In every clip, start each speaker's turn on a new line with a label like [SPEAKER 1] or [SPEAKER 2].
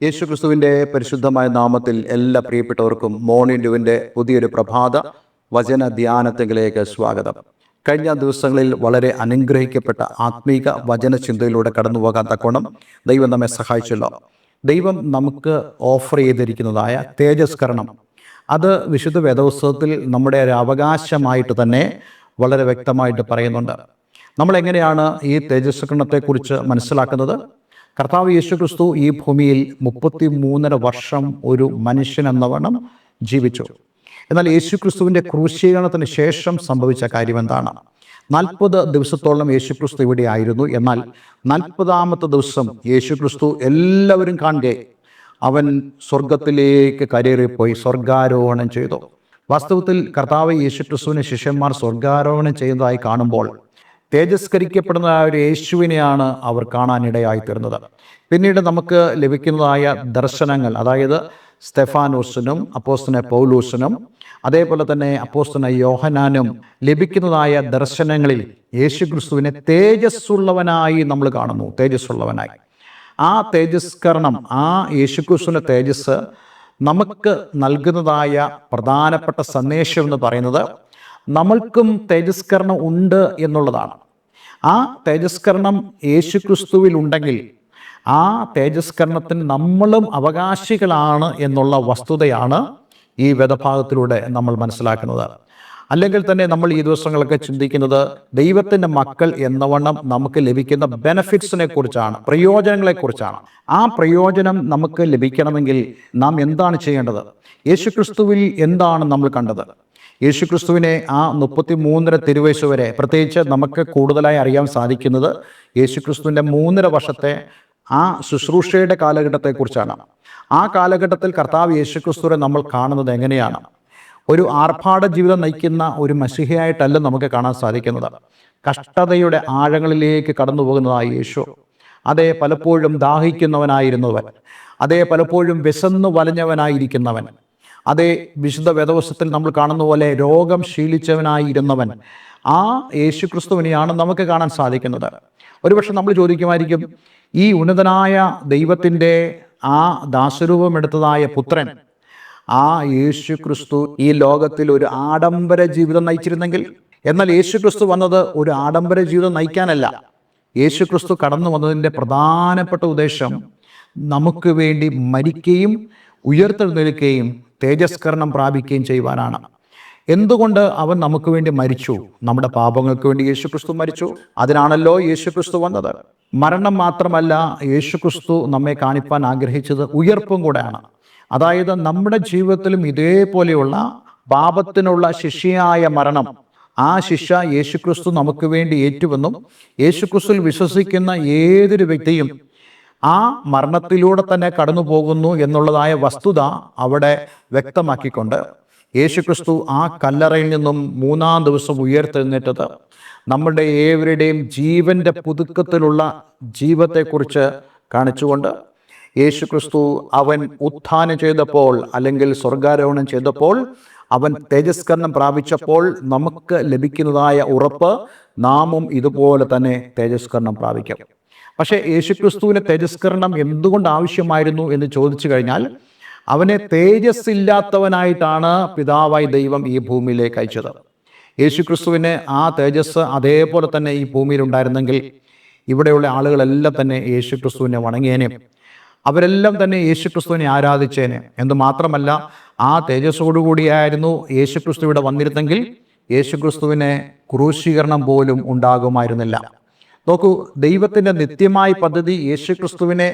[SPEAKER 1] യേശുക്രിസ്തുവിൻ്റെ പരിശുദ്ധമായ നാമത്തിൽ എല്ലാ പ്രിയപ്പെട്ടവർക്കും മോർണിംഗ് ഡ്യൂവിൻ്റെ പുതിയൊരു പ്രഭാത വചന ധ്യാനത്തിലേക്ക് സ്വാഗതം. കഴിഞ്ഞ ദിവസങ്ങളിൽ വളരെ അനുഗ്രഹിക്കപ്പെട്ട ആത്മീക വചന ചിന്തയിലൂടെ കടന്നു പോകാൻ തക്കോണം ദൈവം നമ്മെ സഹായിച്ചല്ലോ. ദൈവം നമുക്ക് ഓഫർ ചെയ്തിരിക്കുന്നതായ തേജസ്കരണം, അത് വിശുദ്ധ വേദപുസ്തകത്തിൽ നമ്മുടെ ഒരു അവകാശമായിട്ട് തന്നെ വളരെ വ്യക്തമായിട്ട് പറയുന്നുണ്ട്. നമ്മളെങ്ങനെയാണ് ഈ തേജസ്കരണത്തെക്കുറിച്ച് മനസ്സിലാക്കുന്നത്? കർത്താവ് യേശുക്രിസ്തു ഈ ഭൂമിയിൽ 33.5 വർഷം ഒരു മനുഷ്യൻ എന്നവണ്ണം ജീവിച്ചു. എന്നാൽ യേശുക്രിസ്തുവിൻ്റെ ക്രൂശീകരണത്തിന് ശേഷം സംഭവിച്ച കാര്യം എന്താണ്? 40 ദിവസത്തോളം യേശുക്രിസ്തു ഇവിടെ ആയിരുന്നു. എന്നാൽ 40ാമത്തെ ദിവസം യേശുക്രിസ്തു എല്ലാവരും കാണുകയെ അവൻ സ്വർഗത്തിലേക്ക് കരേറിപ്പോയി സ്വർഗാരോഹണം ചെയ്തു. വാസ്തവത്തിൽ കർത്താവ് യേശുക്രിസ്തുവിനെ ശിഷ്യന്മാർ സ്വർഗാരോഹണം ചെയ്യുന്നതായി കാണുമ്പോൾ തേജസ്കരിക്കപ്പെടുന്ന ഒരു യേശുവിനെയാണ് അവർ കാണാനിടയായി തീർന്നത്. പിന്നീട് നമുക്ക് ലഭിക്കുന്നതായ ദർശനങ്ങൾ, അതായത് സ്തെഫാനോസിനും അപ്പോസ്തലനായ പൗലോസിനും അതേപോലെ തന്നെ അപ്പോസ്തലനായ യോഹന്നാനും ലഭിക്കുന്നതായ ദർശനങ്ങളിൽ യേശുക്രിസ്തുവിനെ തേജസ്സുള്ളവനായി നമ്മൾ കാണുന്നു. തേജസ്സുള്ളവനായി ആ തേജസ്കരണം, ആ യേശുക്രിസ്തുവിൻ്റെ തേജസ് നമുക്ക് നൽകുന്നതായ പ്രധാനപ്പെട്ട സന്ദേശം എന്ന് പറയുന്നത് നമ്മൾക്കും തേജസ്കരണം ഉണ്ട് എന്നുള്ളതാണ്. ആ തേജസ്കരണം യേശുക്രിസ്തുവിൽ ഉണ്ടെങ്കിൽ ആ തേജസ്കരണത്തിന് നമ്മളും അവകാശികളാണ് എന്നുള്ള വസ്തുതയാണ് ഈ വേദഭാഗത്തിലൂടെ നമ്മൾ മനസ്സിലാക്കുന്നത്. അല്ലെങ്കിൽ തന്നെ നമ്മൾ ഈ ദിവസങ്ങളൊക്കെ ചിന്തിക്കുന്നത് ദൈവത്തിൻ്റെ മക്കൾ എന്നവണ്ണം നമുക്ക് ലഭിക്കുന്ന ബെനഫിറ്റ്സിനെ കുറിച്ചാണ്, പ്രയോജനങ്ങളെക്കുറിച്ചാണ്. ആ പ്രയോജനം നമുക്ക് ലഭിക്കണമെങ്കിൽ നാം എന്താണ് ചെയ്യേണ്ടത്? യേശുക്രിസ്തുവിൽ എന്താണ് നമ്മൾ കണ്ടത്? യേശുക്രിസ്തുവിനെ ആ 33.5 തിരുവയസ്സ് വരെ, പ്രത്യേകിച്ച് നമുക്ക് കൂടുതലായി അറിയാൻ സാധിക്കുന്നത് യേശുക്രിസ്തുവിൻ്റെ 3.5 വർഷത്തെ ആ ശുശ്രൂഷയുടെ കാലഘട്ടത്തെക്കുറിച്ചാണ്. ആ കാലഘട്ടത്തിൽ കർത്താവ് യേശുക്രിസ്തുവിനെ നമ്മൾ കാണുന്നത് എങ്ങനെയാണ്? ഒരു ആർഭാട ജീവിതം നയിക്കുന്ന ഒരു മശിഹയായിട്ടല്ല നമുക്ക് കാണാൻ സാധിക്കുന്നത്. കഷ്ടതയുടെ ആഴങ്ങളിലേക്ക് കടന്നു പോകുന്നതായ യേശു, അതേ പലപ്പോഴും ദാഹിക്കുന്നവനായിരുന്നവൻ, അതേ പലപ്പോഴും വിശന്നു വലഞ്ഞവനായിരിക്കുന്നവൻ, അതേ വിശുദ്ധ വേദപുസ്തകത്തിൽ നമ്മൾ കാണുന്ന പോലെ രോഗം ശീലിച്ചവനായിരുന്നവൻ, ആ യേശുക്രിസ്തുവിനെയാണ് നമുക്ക് കാണാൻ സാധിക്കുന്നത്. ഒരുപക്ഷെ നമ്മൾ ചോദിക്കുമായിരിക്കും, ഈ ഉന്നതനായ ദൈവത്തിൻ്റെ ആ ദാസരൂപം എടുത്തതായ പുത്രൻ, ആ യേശുക്രിസ്തു ഈ ലോകത്തിൽ ഒരു ആഡംബര ജീവിതം നയിച്ചിരുന്നെങ്കിൽ? എന്നാൽ യേശുക്രിസ്തു വന്നത് ഒരു ആഡംബര ജീവിതം നയിക്കാനല്ല. യേശുക്രിസ്തു കടന്നു വന്നതിൻ്റെ പ്രധാനപ്പെട്ട ഉദ്ദേശം നമുക്ക് വേണ്ടി മരിക്കുകയും ഉയർത്തെഴുന്നേൽക്കുകയും തേജസ്കരണം പ്രാപിക്കുകയും ചെയ്യുവാനാണ്. എന്തുകൊണ്ട് അവൻ നമുക്ക് വേണ്ടി മരിച്ചു? നമ്മുടെ പാപങ്ങൾക്ക് വേണ്ടി യേശുക്രിസ്തു മരിച്ചു. അതിനാണല്ലോ യേശുക്രിസ്തു വന്നത്. മരണം മാത്രമല്ല, യേശുക്രിസ്തു നമ്മെ കാണിപ്പാൻ ആഗ്രഹിച്ചത് ഉയർപ്പും കൂടെയാണ്. അതായത് നമ്മുടെ ജീവിതത്തിലും ഇതേപോലെയുള്ള പാപത്തിനുള്ള ശിക്ഷയായ മരണം, ആ ശിക്ഷ യേശുക്രിസ്തു നമുക്ക് വേണ്ടി ഏറ്റുവെന്നും യേശുക്രിസ്തുവിൽ വിശ്വസിക്കുന്ന ഏതൊരു വ്യക്തിയും ആ മരണത്തിലൂടെ തന്നെ കടന്നു പോകുന്നു എന്നുള്ളതായ വസ്തുത അവിടെ വ്യക്തമാക്കിക്കൊണ്ട് യേശുക്രിസ്തു ആ കല്ലറയിൽ നിന്നും 3-ാം ദിവസം ഉയർത്തെഴുന്നേറ്റത് നമ്മുടെ ഏവരുടെയും ജീവൻ്റെ പുതുക്കത്തിലുള്ള ജീവിതത്തെക്കുറിച്ച് കാണിച്ചുകൊണ്ട് യേശുക്രിസ്തു അവൻ ഉത്ഥാനം ചെയ്തപ്പോൾ, അല്ലെങ്കിൽ സ്വർഗാരോഹണം ചെയ്തപ്പോൾ, അവൻ തേജസ്കരണം പ്രാപിച്ചപ്പോൾ നമുക്ക് ലഭിക്കുന്നതായ ഉറപ്പ് നാമും ഇതുപോലെ തന്നെ തേജസ്കരണം പ്രാപിക്കും. പക്ഷേ യേശുക്രിസ്തുവിന് തേജസ്കരണം എന്തുകൊണ്ട് ആവശ്യമായിരുന്നു എന്ന് ചോദിച്ചു കഴിഞ്ഞാൽ, അവനെ തേജസ്സില്ലാത്തവനായിട്ടാണ് പിതാവായി ദൈവം ഈ ഭൂമിയിലേക്ക് അയച്ചത്. യേശുക്രിസ്തുവിന് ആ തേജസ് അതേപോലെ തന്നെ ഈ ഭൂമിയിൽ ഉണ്ടായിരുന്നെങ്കിൽ ഇവിടെയുള്ള ആളുകളെല്ലാം തന്നെ യേശുക്രിസ്തുവിനെ വണങ്ങിയേനെ, അവരെല്ലാം തന്നെ യേശുക്രിസ്തുവിനെ ആരാധിച്ചേനെ. എന്ന് മാത്രമല്ല, ആ തേജസ്സോടുകൂടിയായിരുന്നു യേശുക്രിസ്തു ഇവിടെ വന്നിരുന്നെങ്കിൽ യേശുക്രിസ്തുവിനെ ക്രൂശീകരണം പോലും ഉണ്ടാകുമായിരുന്നില്ല. നോക്കൂ, ദൈവത്തിൻ്റെ നിത്യമായ പദ്ധതി യേശുക്രിസ്തുവിനെ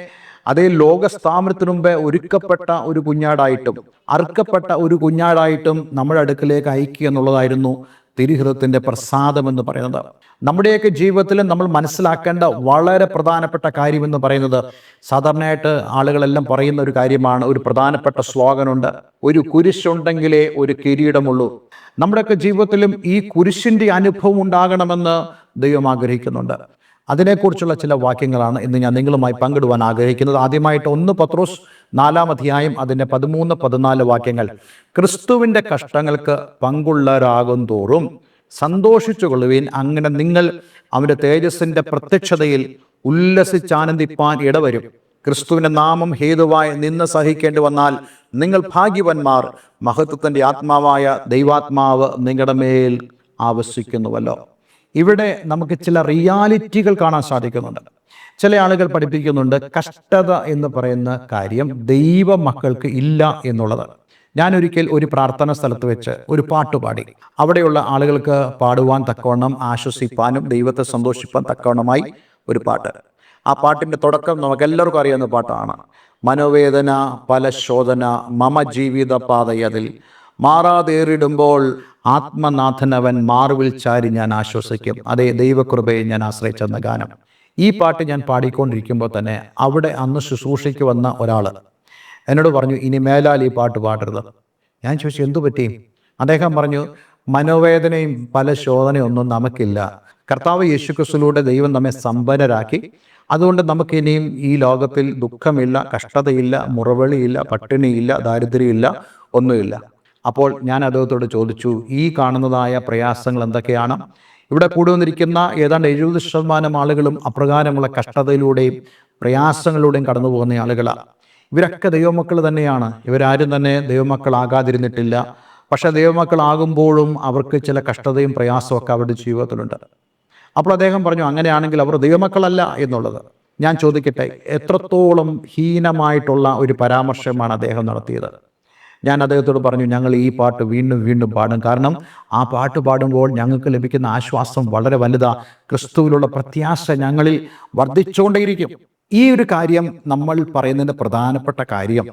[SPEAKER 1] അതേ ലോകസ്ഥാപനത്തിനു മുമ്പേ ഒരുക്കപ്പെട്ട ഒരു കുഞ്ഞാടായിട്ടും അറുക്കപ്പെട്ട ഒരു കുഞ്ഞാടായിട്ടും നമ്മുടെ അടുക്കിലേക്ക് അയക്കുക എന്നുള്ളതായിരുന്നു തിരുഹൃദയത്തിൻ്റെ പ്രസാദമെന്ന് പറയുന്നത്. നമ്മുടെയൊക്കെ ജീവിതത്തിൽ നമ്മൾ മനസ്സിലാക്കേണ്ട വളരെ പ്രധാനപ്പെട്ട കാര്യമെന്ന് പറയുന്നത്, സാധാരണയായിട്ട് ആളുകളെല്ലാം പറയുന്ന ഒരു കാര്യമാണ്, ഒരു പ്രധാനപ്പെട്ട സ്ലോഗനുണ്ട്, ഒരു കുരിശുണ്ടെങ്കിലേ ഒരു കിരീടമുള്ളൂ. നമ്മുടെയൊക്കെ ജീവിതത്തിലും ഈ കുരിശിൻ്റെ അനുഭവം ഉണ്ടാകണമെന്ന് ദൈവം ആഗ്രഹിക്കുന്നുണ്ട്. അതിനെക്കുറിച്ചുള്ള ചില വാക്യങ്ങളാണ് ഇന്ന് ഞാൻ നിങ്ങളുമായി പങ്കിടുവാൻ ആഗ്രഹിക്കുന്നത്. ആദ്യമായിട്ട് 1 പത്രോസ് 4-ാം അധ്യായം അതിൻ്റെ 13-14 വാക്യങ്ങൾ. ക്രിസ്തുവിൻ്റെ കഷ്ടങ്ങൾക്ക് പങ്കുള്ളവരാകും തോറും സന്തോഷിച്ചു കൊള്ളുവീൻ, അങ്ങനെ നിങ്ങൾ അവൻ്റെ തേജസ്സിൻ്റെ പ്രത്യക്ഷതയിൽ ഉല്ലസിച്ചാനന്ദിപ്പാൻ ഇടവരും. ക്രിസ്തുവിൻ്റെ നാമം ഹേതുവായി നിന്ന് സഹിക്കേണ്ടി വന്നാൽ നിങ്ങൾ ഭാഗ്യവാന്മാർ, മഹത്വത്തിൻ്റെ ആത്മാവായ ദൈവാത്മാവ് നിങ്ങളുടെ മേൽ ആവസിക്കുന്നുവല്ലോ. ഇവിടെ നമുക്ക് ചില റിയാലിറ്റികൾ കാണാൻ സാധിക്കുന്നുണ്ട്. ചില ആളുകൾ പഠിപ്പിക്കുന്നുണ്ട് കഷ്ടത എന്ന് പറയുന്ന കാര്യം ദൈവ മക്കൾക്ക് ഇല്ല എന്നുള്ളത്. ഞാനൊരിക്കൽ ഒരു പ്രാർത്ഥന സ്ഥലത്ത് വെച്ച് ഒരു പാട്ട് പാടി. അവിടെയുള്ള ആളുകൾക്ക് പാടുവാൻ തക്കവണ്ണം, ആശ്വസിപ്പാനും ദൈവത്തെ സന്തോഷിപ്പാൻ തക്കവണ്ണമായി ഒരു പാട്ട്. ആ പാട്ടിൻ്റെ തുടക്കം നമുക്കെല്ലാവർക്കും അറിയാവുന്ന പാട്ടാണ്. മനോവേദന പല ശോധന മമ ജീവിത പാതയതിൽ മാറാതേറിടുമ്പോൾ ആത്മനാഥനവൻ മാർവിൽ ചാരി ഞാൻ ആശ്വസിക്കും, അതേ ദൈവകൃപയെ ഞാൻ ആശ്രയിച്ചെന്ന ഗാനം. ഈ പാട്ട് ഞാൻ പാടിക്കൊണ്ടിരിക്കുമ്പോൾ തന്നെ അവിടെ അന്ന് ശുശ്രൂഷയ്ക്ക് വന്ന ഒരാൾ എന്നോട് പറഞ്ഞു, ഇനി മേലാൽ ഈ പാട്ട് പാടരുത്. ഞാൻ ചോദിച്ചു, എന്തു പറ്റി? അദ്ദേഹം പറഞ്ഞു, മനോവേദനയും പല ശോധനയൊന്നും നമുക്കില്ല. കർത്താവ് യേശുക്രിസ്തുവിലൂടെ ദൈവം നമ്മെ സമ്പന്നരാക്കി. അതുകൊണ്ട് നമുക്കിനിയും ഈ ലോകത്തിൽ ദുഃഖമില്ല, കഷ്ടതയില്ല, മുറവിളിയില്ല, പട്ടിണിയില്ല, ദാരിദ്ര്യമില്ല, ഒന്നുമില്ല. അപ്പോൾ ഞാൻ അദ്ദേഹത്തോട് ചോദിച്ചു, ഈ കാണുന്നതായ പ്രയാസങ്ങൾ എന്തൊക്കെയാണ്? ഇവിടെ കൂടി വന്നിരിക്കുന്ന ഏതാണ്ട് 70% ആളുകളും അപ്രകാരമുള്ള കഷ്ടതയിലൂടെയും പ്രയാസങ്ങളിലൂടെയും കടന്നു പോകുന്ന ആളുകളാണ്. ഇവരൊക്കെ ദൈവമക്കൾ തന്നെയാണ്. ഇവരാരും തന്നെ ദൈവമക്കളാകാതിരുന്നിട്ടില്ല. പക്ഷേ ദൈവമക്കളാകുമ്പോഴും അവർക്ക് ചില കഷ്ടതയും പ്രയാസവും ഒക്കെ അവരുടെ ജീവിതത്തിലുണ്ട്. അപ്പോൾ അദ്ദേഹം പറഞ്ഞു, അങ്ങനെയാണെങ്കിൽ അവർ ദൈവമക്കളല്ല എന്നുള്ളത്. ഞാൻ ചോദിക്കട്ടെ, എത്രത്തോളം ഹീനമായിട്ടുള്ള ഒരു പരാമർശമാണ് അദ്ദേഹം നടത്തിയത്? ഞാൻ അദ്ദേഹത്തോട് പറഞ്ഞു, ഞങ്ങൾ ഈ പാട്ട് വീണ്ടും വീണ്ടും പാടും. കാരണം ആ പാട്ട് പാടുമ്പോൾ ഞങ്ങൾക്ക് ലഭിക്കുന്ന ആശ്വാസം വളരെ വലുതാ. ക്രിസ്തുവിലുള്ള പ്രത്യാശ ഞങ്ങളിൽ വർദ്ധിച്ചുകൊണ്ടേയിരിക്കും. ഈ ഒരു കാര്യം നമ്മൾ പറയുന്നതിൻ്റെ പ്രധാനപ്പെട്ട കാര്യം,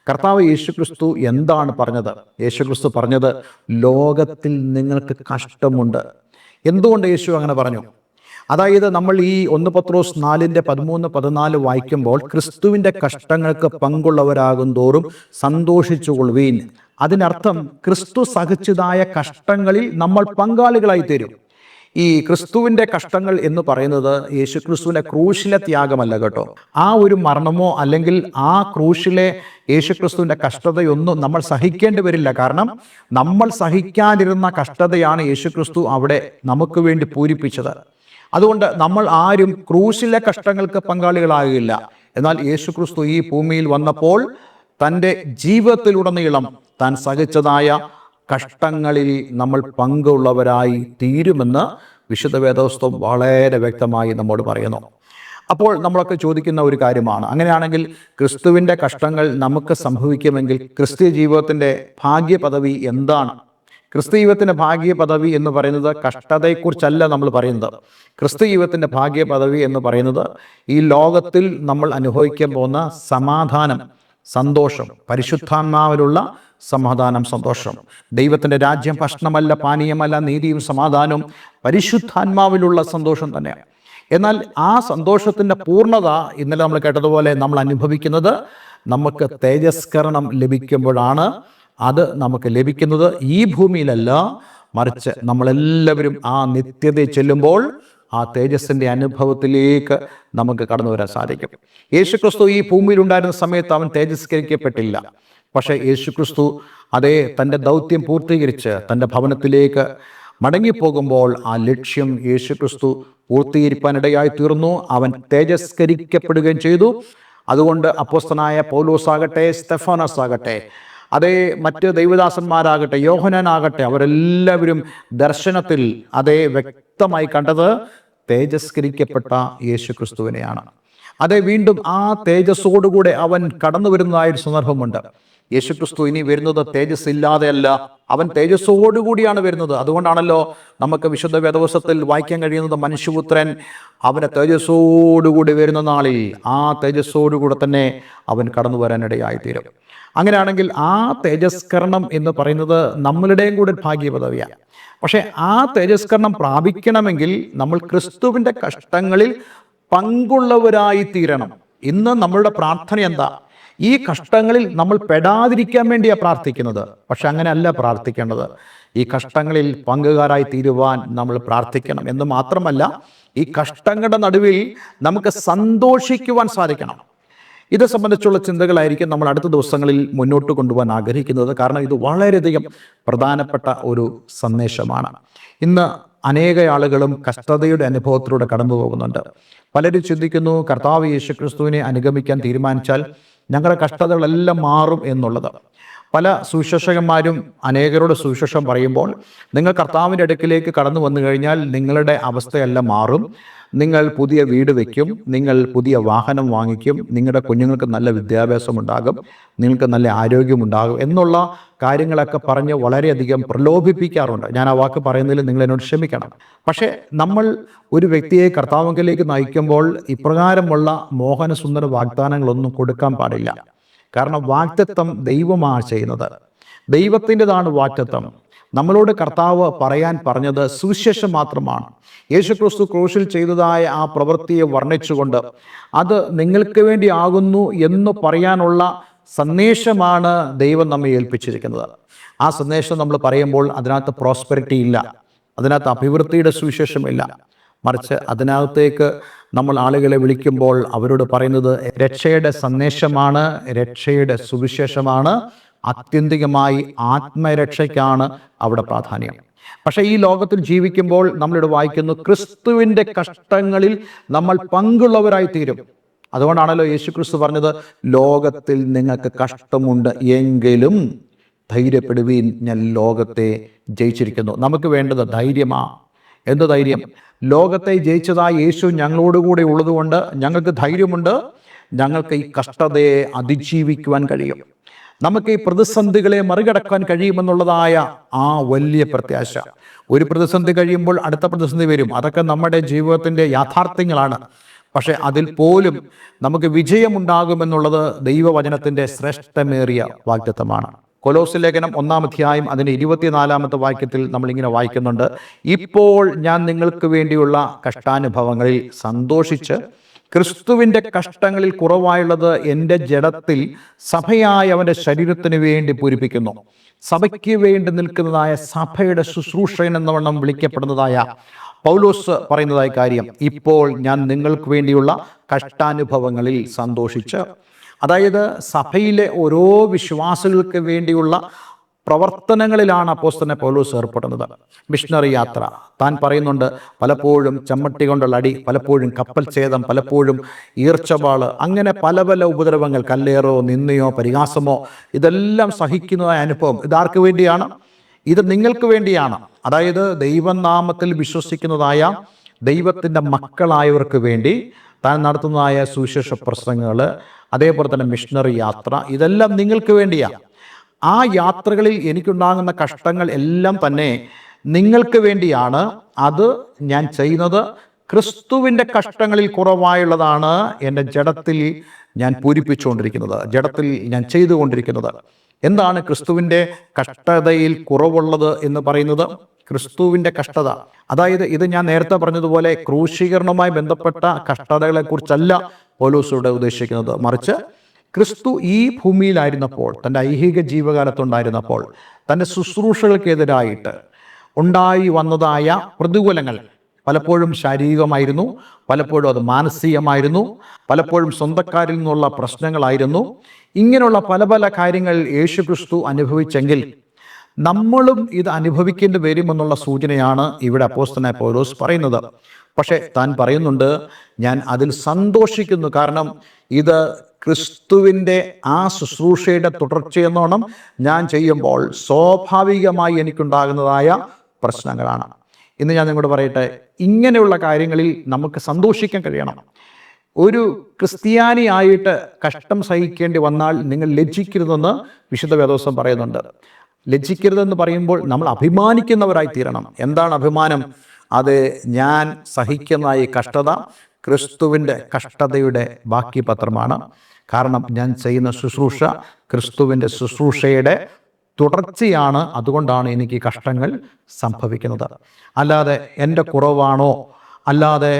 [SPEAKER 1] കർത്താവ് യേശുക്രിസ്തു എന്താണ് പറഞ്ഞത്? യേശുക്രിസ്തു പറഞ്ഞത്, ലോകത്തിൽ നിങ്ങൾക്ക് കഷ്ടമുണ്ട്. എന്തുകൊണ്ട് യേശു അങ്ങനെ പറഞ്ഞു? അതായത് നമ്മൾ ഈ 1 പത്രോസ് 4:13-14 വായിക്കുമ്പോൾ, ക്രിസ്തുവിൻ്റെ കഷ്ടങ്ങൾക്ക് പങ്കുള്ളവരാകും തോറും സന്തോഷിച്ചുകൊള്ളുവീൻ. അതിനർത്ഥം ക്രിസ്തു സഹിച്ചതായ കഷ്ടങ്ങളിൽ നമ്മൾ പങ്കാളികളായി തീരും. ഈ ക്രിസ്തുവിൻ്റെ കഷ്ടങ്ങൾ എന്ന് പറയുന്നത് യേശുക്രിസ്തുവിൻ്റെ ക്രൂശിലെ ത്യാഗമല്ല കേട്ടോ. ആ ഒരു മരണമോ അല്ലെങ്കിൽ ആ ക്രൂശിലെ യേശുക്രിസ്തുവിൻ്റെ കഷ്ടതയൊന്നും നമ്മൾ സഹിക്കേണ്ടി വരില്ല. കാരണം നമ്മൾ സഹിക്കാനിരുന്ന കഷ്ടതയാണ് യേശുക്രിസ്തു അവിടെ നമുക്ക് വേണ്ടി പൂരിപ്പിച്ചത്. അതുകൊണ്ട് നമ്മൾ ആരും ക്രൂശിലെ കഷ്ടങ്ങൾക്ക് പങ്കാളികളാകില്ല. എന്നാൽ യേശുക്രിസ്തു ഈ ഭൂമിയിൽ വന്നപ്പോൾ തൻ്റെ ജീവിതത്തിലുടനീളം താൻ സഹിച്ചതായ കഷ്ടങ്ങളിൽ നമ്മൾ പങ്കുള്ളവരായി തീരുമെന്ന് വിശുദ്ധ വേദപുസ്തകം വളരെ വ്യക്തമായി നമ്മോട് പറയുന്നു. അപ്പോൾ നമ്മളൊക്കെ ചോദിക്കുന്ന ഒരു കാര്യമാണ്, അങ്ങനെയാണെങ്കിൽ ക്രിസ്തുവിൻ്റെ കഷ്ടങ്ങൾ നമുക്ക് സംഭവിക്കുമെങ്കിൽ ക്രിസ്തീയ ജീവിതത്തിൻ്റെ ഭാഗ്യ പദവി എന്താണ്? ക്രിസ്തു ജീവിതത്തിൻ്റെ ഭാഗ്യ പദവി എന്ന് പറയുന്നത് കഷ്ടതയെക്കുറിച്ചല്ല നമ്മൾ പറയുന്നത്. ക്രിസ്തു ജീവിതത്തിൻ്റെ ഭാഗ്യ പദവി എന്ന് പറയുന്നത് ഈ ലോകത്തിൽ നമ്മൾ അനുഭവിക്കാൻ പോകുന്ന സമാധാനം, സന്തോഷം, പരിശുദ്ധാത്മാവിലുള്ള സമാധാനം, സന്തോഷം. ദൈവത്തിൻ്റെ രാജ്യം ഭക്ഷണമല്ല, പാനീയമല്ല, നീതിയും സമാധാനവും പരിശുദ്ധാത്മാവിലുള്ള സന്തോഷം തന്നെയാണ്. എന്നാൽ ആ സന്തോഷത്തിൻ്റെ പൂർണ്ണത ഇന്നലെ നമ്മൾ കേട്ടതുപോലെ നമ്മൾ അനുഭവിക്കുന്നത് നമുക്ക് തേജസ്കരണം ലഭിക്കുമ്പോഴാണ്. അത് നമുക്ക് ലഭിക്കുന്നത് ഈ ഭൂമിയിലല്ല, മറിച്ച് നമ്മളെല്ലാവരും ആ നിത്യതയിൽ ചെല്ലുമ്പോൾ ആ തേജസ്സിൻ്റെ അനുഭവത്തിലേക്ക് നമുക്ക് കടന്നു വരാൻ സാധിക്കും. യേശുക്രിസ്തു ഈ ഭൂമിയിൽ ഉണ്ടായിരുന്ന സമയത്ത് അവൻ തേജസ്കരിക്കപ്പെട്ടില്ല. പക്ഷേ യേശുക്രിസ്തു അതേ തൻ്റെ ദൗത്യം പൂർത്തീകരിച്ച് തൻ്റെ ഭവനത്തിലേക്ക് മടങ്ങിപ്പോകുമ്പോൾ ആ ലക്ഷ്യം യേശുക്രിസ്തു പൂർത്തീകരിക്കാനിടയായി തീർന്നു. അവൻ തേജസ്കരിക്കപ്പെടുകയും ചെയ്തു. അതുകൊണ്ട് അപ്പോസ്തലനായ പൗലോസാകട്ടെ, സ്തെഫാനോസ് ആകട്ടെ, അതേ മറ്റ് ദൈവദാസന്മാരാകട്ടെ, യോഹന്നാനാകട്ടെ, അവരെല്ലാവരും ദർശനത്തിൽ അതേ വ്യക്തമായി കണ്ടത് തേജസ്കരിക്കപ്പെട്ട യേശുക്രിസ്തുവിനെയാണ്. അതേ വീണ്ടും ആ തേജസ്സോടുകൂടെ അവൻ കടന്നു വരുന്നതായൊരു സന്ദർഭമുണ്ട്. യേശുക്രിസ്തു ഇനി വരുന്നത് തേജസ് ഇല്ലാതെയല്ല, അവൻ തേജസ്സോടുകൂടിയാണ് വരുന്നത്. അതുകൊണ്ടാണല്ലോ നമുക്ക് വിശുദ്ധ വേദപുസ്തകത്തിൽ വായിക്കാൻ കഴിയുന്നത്, മനുഷ്യപുത്രൻ അവനെ തേജസ്സോടുകൂടി വരുന്ന നാളിൽ ആ തേജസ്സോടുകൂടെ തന്നെ അവൻ കടന്നു വരാനിടയായിത്തീരും. അങ്ങനെയാണെങ്കിൽ ആ തേജസ്കരണം എന്ന് പറയുന്നത് നമ്മളുടെയും കൂടെ ഭാഗ്യപദവിയാണ്. പക്ഷേ ആ തേജസ്കരണം പ്രാപിക്കണമെങ്കിൽ നമ്മൾ ക്രിസ്തുവിൻ്റെ കഷ്ടങ്ങളിൽ പങ്കുള്ളവരായി തീരണം. ഇന്ന് നമ്മളുടെ പ്രാർത്ഥന എന്താ? ഈ കഷ്ടങ്ങളിൽ നമ്മൾ പെടാതിരിക്കാൻ വേണ്ടിയാണ് പ്രാർത്ഥിക്കുന്നത്. പക്ഷെ അങ്ങനെയല്ല പ്രാർത്ഥിക്കേണ്ടത്. ഈ കഷ്ടങ്ങളിൽ പങ്കുകാരായി തീരുവാൻ നമ്മൾ പ്രാർത്ഥിക്കണം. എന്ന് മാത്രമല്ല, ഈ കഷ്ടങ്ങളുടെ നടുവിൽ നമുക്ക് സന്തോഷിക്കുവാൻ സാധിക്കണം. ഇത് സംബന്ധിച്ചുള്ള ചിന്തകളായിരിക്കും നമ്മൾ അടുത്ത ദിവസങ്ങളിൽ മുന്നോട്ട് കൊണ്ടുപോകാൻ ആഗ്രഹിക്കുന്നത്. കാരണം ഇത് വളരെയധികം പ്രധാനപ്പെട്ട ഒരു സന്ദേശമാണ്. ഇന്ന് അനേക ആളുകളും കഷ്ടതയുടെ അനുഭവത്തിലൂടെ കടന്നു പോകുന്നുണ്ട്. പലരും ചിന്തിക്കുന്നു, കർത്താവ് യേശുക്രിസ്തുവിനെ അനുഗമിക്കാൻ തീരുമാനിച്ചാൽ ഞങ്ങളുടെ കഷ്ടതകളെല്ലാം മാറും എന്നുള്ളത്. പല സുവിശേഷകന്മാരും അനേകരോട് സുവിശേഷം പറയുമ്പോൾ, നിങ്ങൾ കർത്താവിൻ്റെ അടുക്കിലേക്ക് കടന്നു വന്നു കഴിഞ്ഞാൽ നിങ്ങളുടെ അവസ്ഥയെല്ലാം മാറും, നിങ്ങൾ പുതിയ വീട് വയ്ക്കും, നിങ്ങൾ പുതിയ വാഹനം വാങ്ങിക്കും, നിങ്ങളുടെ കുഞ്ഞുങ്ങൾക്ക് നല്ല വിദ്യാഭ്യാസം ഉണ്ടാകും, നിങ്ങൾക്ക് നല്ല ആരോഗ്യമുണ്ടാകും എന്നുള്ള കാര്യങ്ങളൊക്കെ പറഞ്ഞ് വളരെയധികം പ്രലോഭിപ്പിക്കാറുണ്ട്. ഞാൻ ആ വാക്ക് പറയുന്നതിൽ നിങ്ങൾ എന്നോട് ക്ഷമിക്കണം. പക്ഷേ നമ്മൾ ഒരു വ്യക്തിയെ കർത്താവിലേക്ക് നയിക്കുമ്പോൾ ഇപ്രകാരമുള്ള മോഹനസുന്ദര വാഗ്ദാനങ്ങളൊന്നും കൊടുക്കാൻ പാടില്ല. കാരണം വാഗ്ദത്തം ദൈവമാണ് ചെയ്യുന്നത്, ദൈവത്തിൻ്റെതാണ് വാഗ്ദത്തം. നമ്മളോട് കർത്താവ് പറയാൻ പറഞ്ഞത് സുവിശേഷം മാത്രമാണ്. യേശുക്രിസ്തു ക്രൂശിൽ ചെയ്തതായ ആ പ്രവൃത്തിയെ വർണ്ണിച്ചുകൊണ്ട് അത് നിങ്ങൾക്ക് വേണ്ടി ആകുന്നു എന്ന് പറയാനുള്ള സന്ദേശമാണ് ദൈവം നമ്മെ ഏൽപ്പിച്ചിരിക്കുന്നത്. ആ സന്ദേശം നമ്മൾ പറയുമ്പോൾ അതിനകത്ത് പ്രോസ്പെരിറ്റി ഇല്ല, അതിനകത്ത് അഭിവൃദ്ധിയുടെ സുവിശേഷമില്ല. മറിച്ച് അതിനകത്തേക്ക് നമ്മൾ ആളുകളെ വിളിക്കുമ്പോൾ അവരോട് പറയുന്നത് രക്ഷയുടെ സന്ദേശമാണ്, രക്ഷയുടെ സുവിശേഷമാണ്. ആത്യന്തികമായി ആത്മരക്ഷയ്ക്കാണ് അവിടെ പ്രാധാന്യം. പക്ഷേ ഈ ലോകത്തിൽ ജീവിക്കുമ്പോൾ നമ്മളിവിടെ വായിക്കുന്നു, ക്രിസ്തുവിൻ്റെ കഷ്ടങ്ങളിൽ നമ്മൾ പങ്കുള്ളവരായി തീരും. അതുകൊണ്ടാണല്ലോ യേശുക്രിസ്തു പറഞ്ഞത്, ലോകത്തിൽ നിങ്ങൾക്ക് കഷ്ടമുണ്ട് എങ്കിലും ധൈര്യപ്പെടുവീൻ, ഞാൻ ലോകത്തെ ജയിച്ചിരിക്കുന്നു. നമുക്ക് വേണ്ടത് ധൈര്യമാണ്. എന്ത് ധൈര്യം? ലോകത്തെ ജയിച്ചതായി യേശു ഞങ്ങളോടുകൂടി ഉള്ളതുകൊണ്ട് ഞങ്ങൾക്ക് ധൈര്യമുണ്ട്. ഞങ്ങൾക്ക് ഈ കഷ്ടതയെ അതിജീവിക്കുവാൻ കഴിയും, നമുക്ക് ഈ പ്രതിസന്ധികളെ മറികടക്കാൻ കഴിയുമെന്നുള്ളതായ ആ വലിയ പ്രത്യാശ. ഒരു പ്രതിസന്ധി കഴിയുമ്പോൾ അടുത്ത പ്രതിസന്ധി വരും, അതൊക്കെ നമ്മുടെ ജീവിതത്തിൻ്റെ യാഥാർത്ഥ്യങ്ങളാണ്. പക്ഷെ അതിൽ പോലും നമുക്ക് വിജയമുണ്ടാകുമെന്നുള്ളത് ദൈവവചനത്തിൻ്റെ ശ്രേഷ്ഠമേറിയ വാഗ്ദത്തമാണ്. കൊലോസ്യ ലേഖനം 1-ാം അധ്യായം അതിൻ്റെ 24-ാമത്തെ വാക്യത്തിൽ നമ്മളിങ്ങനെ വായിക്കുന്നുണ്ട്, ഇപ്പോൾ ഞാൻ നിങ്ങൾക്ക് വേണ്ടിയുള്ള കഷ്ടാനുഭവങ്ങളിൽ സന്തോഷിച്ച് ക്രിസ്തുവിൻ്റെ കഷ്ടങ്ങളിൽ കുറവായുള്ളത് എൻ്റെ ജഡത്തിൽ സഭയായ അവൻ്റെ ശരീരത്തിന് വേണ്ടി പൂരിപ്പിക്കുന്നു. സഭയ്ക്ക് വേണ്ടി നിൽക്കുന്നതായ സഭയുടെ ശുശ്രൂഷകൻ എന്നവണ്ണം വിളിക്കപ്പെടുന്നതായ പൗലോസ് പറയുന്നതായ കാര്യം, ഇപ്പോൾ ഞാൻ നിങ്ങൾക്ക് വേണ്ടിയുള്ള കഷ്ടാനുഭവങ്ങളിൽ സന്തോഷിച്ച്. അതായത് സഭയിലെ ഓരോ വിശ്വാസികൾക്ക് വേണ്ടിയുള്ള പ്രവർത്തനങ്ങളിലാണ് അപ്പോസ്തലൻ പൗലോസ് ഏർപ്പെടുന്നത്. മിഷണറി യാത്ര താൻ പറയുന്നുണ്ട്, പലപ്പോഴും ചമ്മട്ടി കൊണ്ടുള്ള അടി, പലപ്പോഴും കപ്പൽ ഛേദം, പലപ്പോഴും ഈർച്ചവാള്, അങ്ങനെ പല പല ഉപദ്രവങ്ങൾ, കല്ലേറോ നിന്ദയോ പരിഹാസമോ, ഇതെല്ലാം സഹിക്കുന്നതായ അനുഭവം. ഇതാർക്ക് വേണ്ടിയാണ്? ഇത് നിങ്ങൾക്ക് വേണ്ടിയാണ്. അതായത് ദൈവനാമത്തിൽ വിശ്വസിക്കുന്നതായ ദൈവത്തിൻ്റെ മക്കളായവർക്ക് വേണ്ടി താൻ നടത്തുന്നതായ സുവിശേഷ പ്രസംഗങ്ങൾ, അതേപോലെ തന്നെ മിഷണറി യാത്ര, ഇതെല്ലാം നിങ്ങൾക്ക് വേണ്ടിയാണ്. ആ യാത്രകളിൽ എനിക്കുണ്ടാകുന്ന കഷ്ടങ്ങൾ എല്ലാം തന്നെ നിങ്ങൾക്ക് വേണ്ടിയാണ്. അത് ഞാൻ ചെയ്യുന്നത് ക്രിസ്തുവിൻ്റെ കഷ്ടങ്ങളിൽ കുറവായുള്ളതാണ് എൻ്റെ ജഡത്തിൽ ഞാൻ പൂരിപ്പിച്ചുകൊണ്ടിരിക്കുന്നത്, ജഡത്തിൽ ഞാൻ ചെയ്തുകൊണ്ടിരിക്കുന്നത്. എന്താണ് ക്രിസ്തുവിൻ്റെ കഷ്ടതയിൽ കുറവുള്ളത് എന്ന് പറയുന്നത്? ക്രിസ്തുവിൻ്റെ കഷ്ടത, അതായത് ഇത് ഞാൻ നേരത്തെ പറഞ്ഞതുപോലെ ക്രൂശീകരണവുമായി ബന്ധപ്പെട്ട കഷ്ടതകളെക്കുറിച്ചല്ല പൗലോസ് ഇവിടെ ഉദ്ദേശിക്കുന്നത്. മറിച്ച് ക്രിസ്തു ഈ ഭൂമിയിലായിരുന്നപ്പോൾ, തൻ്റെ ഐഹിക ജീവകാലത്തുണ്ടായിരുന്നപ്പോൾ, തൻ്റെ ശുശ്രൂഷകൾക്കെതിരായിട്ട് ഉണ്ടായി വന്നതായ പ്രതികൂലങ്ങൾ പലപ്പോഴും ശാരീരികമായിരുന്നു, പലപ്പോഴും അത് മാനസികമായിരുന്നു, പലപ്പോഴും സ്വന്തക്കാരിൽ നിന്നുള്ള പ്രശ്നങ്ങളായിരുന്നു. ഇങ്ങനെയുള്ള പല പല കാര്യങ്ങൾ യേശു ക്രിസ്തു അനുഭവിച്ചെങ്കിൽ നമ്മളും ഇത് അനുഭവിക്കേണ്ടി വരുമെന്നുള്ള സൂചനയാണ് ഇവിടെ അപ്പോസ്തലനായ പൗലോസ് പറയുന്നത്. പക്ഷേ താൻ പറയുന്നുണ്ട്, ഞാൻ അതിൽ സന്തോഷിക്കുന്നു, കാരണം ഇത് ക്രിസ്തുവിൻ്റെ ആ ശുശ്രൂഷയുടെ തുടർച്ചയെന്നോണം ഞാൻ ചെയ്യുമ്പോൾ സ്വാഭാവികമായി എനിക്കുണ്ടാകുന്നതായ പ്രശ്നങ്ങളാണ്. ഇന്ന് ഞാൻ നിങ്ങളോട് പറയട്ടെ, ഇങ്ങനെയുള്ള കാര്യങ്ങളിൽ നമുക്ക് സന്തോഷിക്കാൻ കഴിയണം. ഒരു ക്രിസ്ത്യാനിയായിട്ട് കഷ്ടം സഹിക്കേണ്ടി വന്നാൽ നിങ്ങൾ ലജ്ജിക്കരുതെന്ന് വിശുദ്ധ വേദോസം പറയുന്നുണ്ട്. ലജ്ജിക്കരുതെന്ന് പറയുമ്പോൾ നമ്മൾ അഭിമാനിക്കുന്നവരായി തീരണം. എന്താണ് അഭിമാനം? അത് ഞാൻ സഹിക്കുന്ന ഈ കഷ്ടത ക്രിസ്തുവിൻ്റെ കഷ്ടതയുടെ ബാക്കി പത്രമാണ്. കാരണം ഞാൻ ചെയ്യുന്ന ശുശ്രൂഷ ക്രിസ്തുവിൻ്റെ ശുശ്രൂഷയുടെ തുടർച്ചയാണ്. അതുകൊണ്ടാണ് എനിക്ക് കഷ്ടങ്ങൾ സംഭവിക്കുന്നത്. അല്ലാതെ എൻ്റെ കുറവാണോ, അല്ലാതെ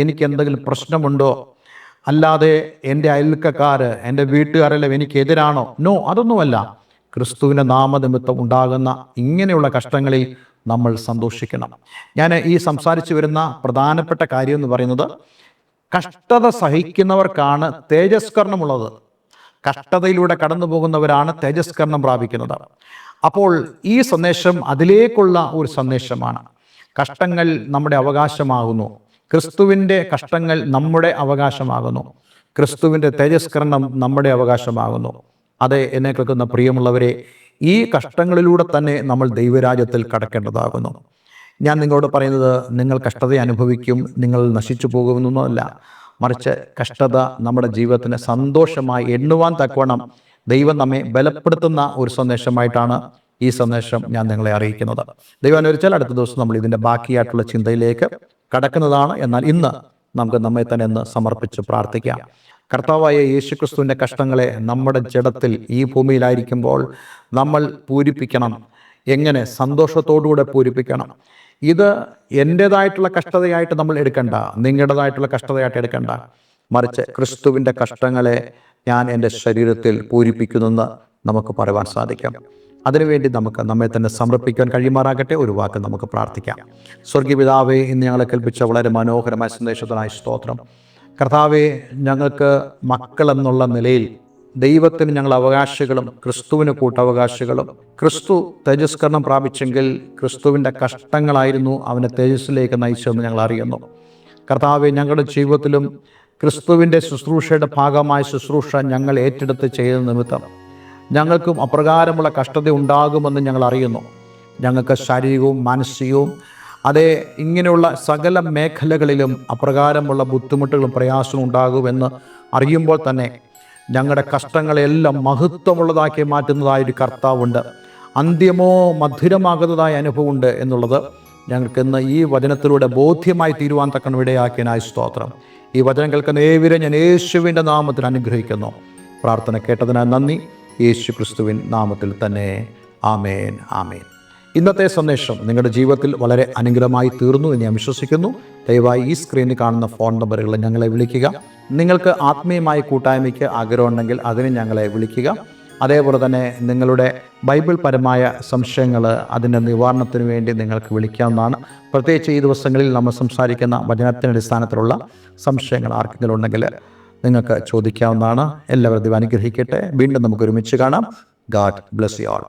[SPEAKER 1] എനിക്ക് എന്തെങ്കിലും പ്രശ്നമുണ്ടോ, അല്ലാതെ എൻ്റെ അയൽക്കാർ, എൻ്റെ വീട്ടുകാരെല്ലാം എനിക്കെതിരാണോ? നോ, അതൊന്നുമല്ല. ക്രിസ്തുവിൻ്റെ നാമനിമിത്തം ഉണ്ടാകുന്ന ഇങ്ങനെയുള്ള കഷ്ടങ്ങളിൽ നമ്മൾ സന്തോഷിക്കണം. ഞാൻ ഈ സംസാരിച്ചു വരുന്ന പ്രധാനപ്പെട്ട കാര്യം എന്ന് പറയുന്നത്, കഷ്ടത സഹിക്കുന്നവർക്കാണ് തേജസ്കരണമുള്ളത്. കഷ്ടതയിലൂടെ കടന്നു പോകുന്നവരാണ് തേജസ്കരണം പ്രാപിക്കുന്നത്. അപ്പോൾ ഈ സന്ദേശം അതിലേക്കുള്ള ഒരു സന്ദേശമാണ്. കഷ്ടങ്ങൾ നമ്മുടെ അവകാശമാകുന്നു. ക്രിസ്തുവിൻ്റെ കഷ്ടങ്ങൾ നമ്മുടെ അവകാശമാകുന്നു. ക്രിസ്തുവിൻ്റെ തേജസ്കരണം നമ്മുടെ അവകാശമാകുന്നു. അതെ, എന്നെ കേൾക്കുന്ന പ്രിയമുള്ളവരെ, ഈ കഷ്ടങ്ങളിലൂടെ തന്നെ നമ്മൾ ദൈവരാജ്യത്തിൽ കടക്കേണ്ടതാകുന്നു. ഞാൻ നിങ്ങളോട് പറയുന്നത് നിങ്ങൾ കഷ്ടത അനുഭവിക്കും, നിങ്ങൾ നശിച്ചു പോകുമെന്നൊന്നുമല്ല. മറിച്ച് കഷ്ടത നമ്മുടെ ജീവിതത്തിന് സന്തോഷമായി എണ്ണുവാൻ തക്കവണ്ണം ദൈവം നമ്മെ ബലപ്പെടുത്തുന്ന ഒരു സന്ദേശമായിട്ടാണ് ഈ സന്ദേശം ഞാൻ നിങ്ങളെ അറിയിക്കുന്നത്. ദൈവം അനുവദിച്ചാൽ അടുത്ത ദിവസം നമ്മൾ ഇതിൻ്റെ ബാക്കിയായിട്ടുള്ള ചിന്തയിലേക്ക് കടക്കുന്നതാണ്. എന്നാൽ ഇന്ന് നമുക്ക് നമ്മെ തന്നെ ഒന്ന് സമർപ്പിച്ച് പ്രാർത്ഥിക്കാം. കർത്താവായ യേശുക്രിസ്തുവിൻ്റെ കഷ്ടങ്ങളെ നമ്മുടെ ജഡത്തിൽ ഈ ഭൂമിയിലായിരിക്കുമ്പോൾ നമ്മൾ പൂരിപ്പിക്കണം. എങ്ങനെ? സന്തോഷത്തോടുകൂടെ പൂരിപ്പിക്കണം. ഇത് എൻ്റേതായിട്ടുള്ള കഷ്ടതയായിട്ട് നമ്മൾ എടുക്കണ്ട, നിങ്ങളുടേതായിട്ടുള്ള കഷ്ടതയായിട്ട് എടുക്കണ്ട. മറിച്ച് ക്രിസ്തുവിൻ്റെ കഷ്ടങ്ങളെ ഞാൻ എൻ്റെ ശരീരത്തിൽ പൂരിപ്പിക്കുന്നെന്ന് നമുക്ക് പറയുവാൻ സാധിക്കും. അതിനുവേണ്ടി നമുക്ക് നമ്മെ തന്നെ സമർപ്പിക്കാൻ കഴിയുമാറാകട്ടെ. ഒരു വാക്ക് നമുക്ക് പ്രാർത്ഥിക്കാം. സ്വർഗീയ പിതാവേ, ഇന്ന് ഞങ്ങളെ കേൾപ്പിച്ച വളരെ മനോഹരമായ സന്ദേശത്തിനായി സ്തോത്രം. കർത്താവേ, ഞങ്ങൾക്ക് മക്കളെന്നുള്ള നിലയിൽ ദൈവത്തിന് ഞങ്ങൾ അവകാശികളും ക്രിസ്തുവിന് കൂട്ടവകാശികളും. ക്രിസ്തു തേജസ്കരണം പ്രാപിച്ചെങ്കിൽ ക്രിസ്തുവിൻ്റെ കഷ്ടങ്ങളായിരുന്നു അവനെ തേജസ്സിലേക്ക് നയിച്ചതെന്ന് ഞങ്ങൾ അറിയുന്നു. കർത്താവെ, ഞങ്ങളുടെ ജീവിതത്തിലും ക്രിസ്തുവിൻ്റെ ശുശ്രൂഷയുടെ ഭാഗമായ ശുശ്രൂഷ ഞങ്ങൾ ഏറ്റെടുത്ത് ചെയ്യുന്ന നിമിത്തം ഞങ്ങൾക്കും അപ്രകാരമുള്ള കഷ്ടത ഉണ്ടാകുമെന്ന് ഞങ്ങൾ അറിയുന്നു. ഞങ്ങൾക്ക് ശാരീരികവും മാനസികവും ഇങ്ങനെയുള്ള സകല മേഖലകളിലും അപ്രകാരമുള്ള ബുദ്ധിമുട്ടുകളും പ്രയാസവും ഉണ്ടാകുമെന്ന് അറിയുമ്പോൾ തന്നെ ഞങ്ങളുടെ കഷ്ടങ്ങളെല്ലാം മഹത്വമുള്ളതാക്കി മാറ്റുന്നതായൊരു കർത്താവുണ്ട്. അന്ത്യമോ മധുരമാകുന്നതായ അനുഭവമുണ്ട് എന്നുള്ളത് ഞങ്ങൾക്കിന്ന് ഈ വചനത്തിലൂടെ ബോധ്യമായി തീരുവാൻ തക്കണം ഇടയാക്കിയതിനായി സ്തോത്രം. ഈ വചനം കേൾക്കുന്ന ഏവരെയും ഞാൻ യേശുവിൻ്റെ നാമത്തിൽ അനുഗ്രഹിക്കുന്നു. പ്രാർത്ഥന കേട്ടതിനാൽ നന്ദി. യേശു ക്രിസ്തുവിൻ നാമത്തിൽ തന്നെ. ആമേൻ, ആമേൻ. ഇന്നത്തെ സന്ദേശം നിങ്ങളുടെ ജീവിതത്തിൽ വളരെ അനുഗ്രഹമായി തീർന്നു എന്ന് ഞാൻ വിശ്വസിക്കുന്നു. ദയവായി ഈ സ്ക്രീനിൽ കാണുന്ന ഫോൺ നമ്പറുകളിൽ ഞങ്ങളെ വിളിക്കുക. നിങ്ങൾക്ക് ആത്മീയമായ കൂട്ടായ്മയ്ക്ക് ആഗ്രഹമുണ്ടെങ്കിൽ അതിന് ഞങ്ങളെ വിളിക്കുക. അതേപോലെ തന്നെ നിങ്ങളുടെ ബൈബിൾ പരമായ സംശയങ്ങൾ, അതിൻ്റെ നിവാരണത്തിന് വേണ്ടി നിങ്ങൾക്ക് വിളിക്കാവുന്നതാണ്. പ്രത്യേകിച്ച് ഈ ദിവസങ്ങളിൽ നമ്മൾ സംസാരിക്കുന്ന വചനത്തിൻ്റെ അടിസ്ഥാനത്തിലുള്ള സംശയങ്ങൾ ആർക്കെങ്കിലും ഉണ്ടെങ്കിൽ നിങ്ങൾക്ക് ചോദിക്കാവുന്നതാണ്. എല്ലാവരും ദൈവം അനുഗ്രഹിക്കട്ടെ. വീണ്ടും നമുക്ക് ഒരുമിച്ച് കാണാം. God bless you all.